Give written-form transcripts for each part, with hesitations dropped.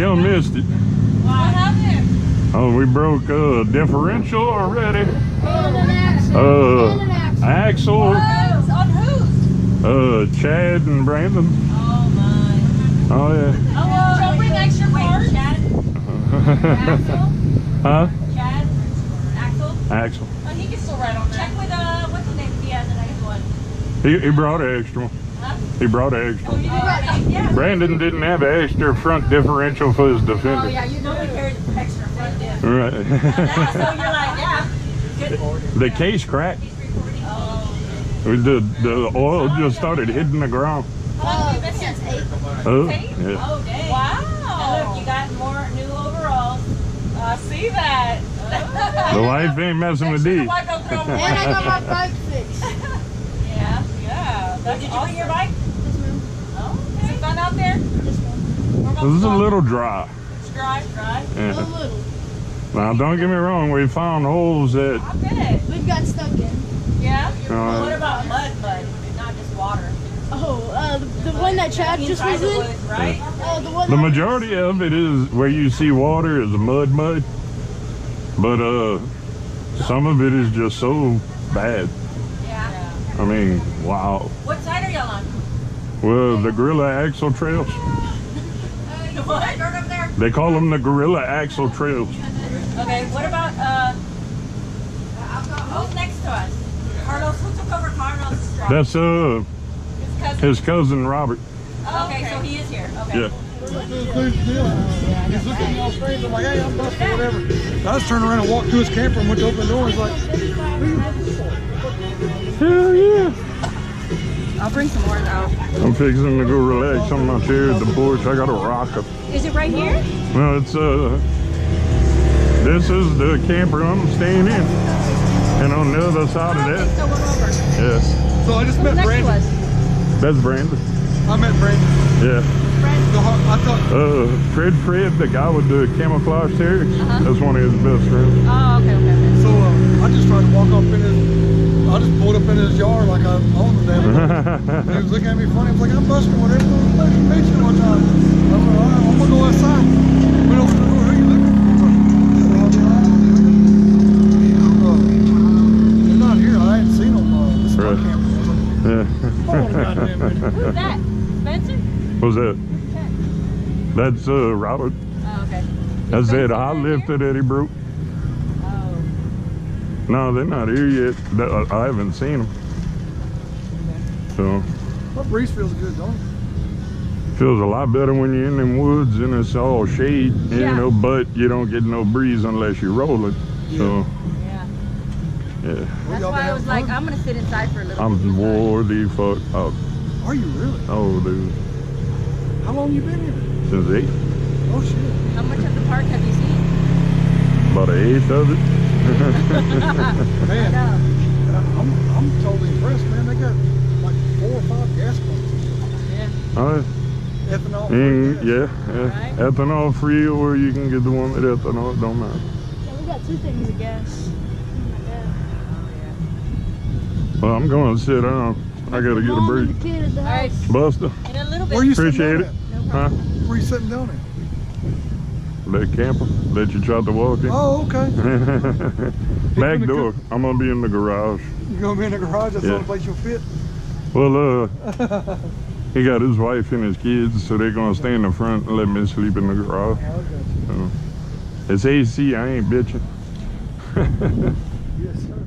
y'all missed it. What happened? Oh, we broke a differential already. And an axle. And an axle. Axle. What? On whose? Chad and Brandon. Oh my. Oh yeah. Oh, don't bring extra parts. Chad? Axel? Huh? Chad? Axel? Axle. Oh, he can still ride on that. Check with, what's his name? He has the next one. He brought an extra one. Huh? He brought an extra Oh, one. you did? Yeah. Brandon didn't have an extra front differential for his Defender. Oh, yeah, you know we carried extra front diff. Right. So you're like, yeah. Good. The case cracked. Oh. The oil just started hitting the ground. Since 8. Oh, Eight? yeah. Oh, dang. Wow. And look, you got more new overalls. I see that. The wife ain't messing with The these. wife don't throw them And I got away. my bike fixed. Yeah, yeah. Did you bring your bike? This one. Oh, is it fun out there? This one. This is a little dry. It's dry. A Yeah. little. Now, don't get me wrong. We found holes that. I bet. We've got stuck in. Yeah? Well, What about mud? Not just water. Oh, the one that Chad just Inside was the in. woods, right? The one. The that- majority of it is where you see water is mud. But some of it is just so bad. Yeah. I mean, wow. What side are y'all on? Well, the Gorilla Axle Trails. The what? Right up there. They call them the Gorilla Axle Trails. Okay, what about, who's next to us? Carlos, who took over Carlos' job? That's His cousin? his cousin Robert. Okay, so he is here. Okay. Yeah. He's looking at me all strange. I'm like, hey, I'm busted, whatever. I just turned around and walked to his camper and went to open the door and was like, Hell yeah. I'll bring some more out. I'm fixing to go relax on my chair at the porch. I got a rocker. Is it right here? No, it's this is the camper I'm staying in. And on the other side of that, So we're over. yes, so I just met Next to Brandon. us. that's Brandon. I met Brandon. Yeah. I thought, Fred, the guy with the camouflage terriers, that's one of his best friends. Oh, okay. so I just tried to walk up in I just pulled up in his yard like I owned the damn thing. And he was looking at me funny. He was like, I'm busting whatever. I'm going to meet you one time. I was like, all right, I'm going to go outside. Went over to the door. Who are you looking for? They're not here. I ain't seen them. This is my Right. camper. I was like, Yeah. hold on a goddamn minute. Who's that? Spencer? What's that? That's Robert. Oh, okay. That's that high lifter that he broke. Oh. No, they're not here yet. I haven't seen them. So, That breeze feels good, don't it? feels a lot better when you're in them woods and it's all shade, you Yeah. know, but you don't get no breeze unless you roll it. So, Yeah. yeah. That's y'all why been I was having like, fun? I'm going to sit inside for a little bit. I'm wore the fuck out. Are you really? Oh, dude. How long you been here? Since 8. Oh, shit. How much of the park have you seen? About an eighth of it. Man, No. I'm totally impressed, man. They got like 4 or 5 gas pumps. Yeah. Ethanol. Yeah. Right. Ethanol free, or you can get the one with ethanol. It don't matter. Yeah, we got 2 things of gas. Well, I'm going to sit down. I got to get a Mom break. and the kid at the All right. house. Buster, In a little bit. Where you appreciate sitting it. down Huh? at? Where you sitting down at? That camper that you tried to walk in. Oh, okay. Back door. I'm going to be in the garage. You gonna be in the garage? That's the Yeah. only place you'll fit? Well, he got his wife and his kids, so they're going to stay in the front and let me sleep in the garage. Oh, I got you. So, it's AC. I ain't bitching. Yes, sir.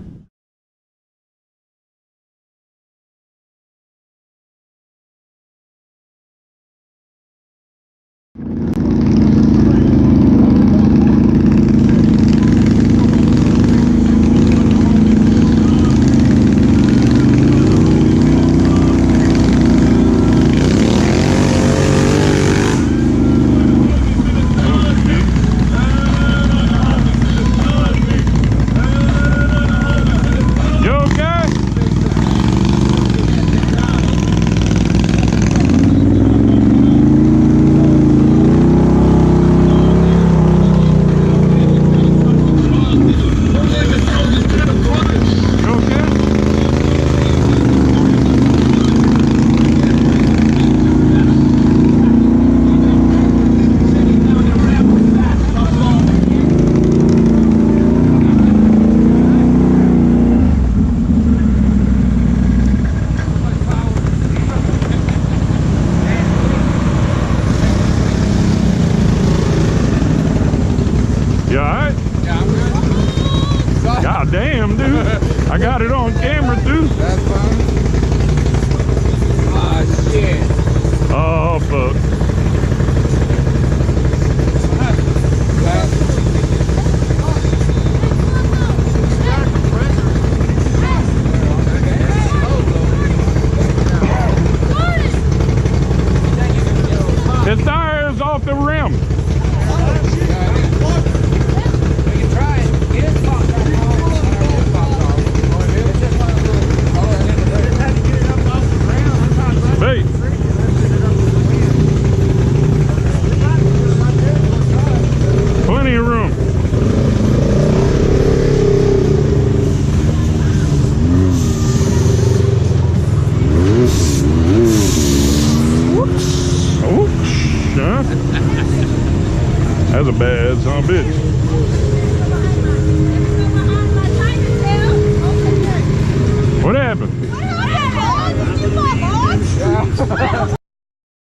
camera too. That's fine. Ah, shit. Oh fuck. His tire is off the rim. We can try it. Get it popped off. Hey. Plenty of room. Oops. Huh? That's a bad son of a bitch.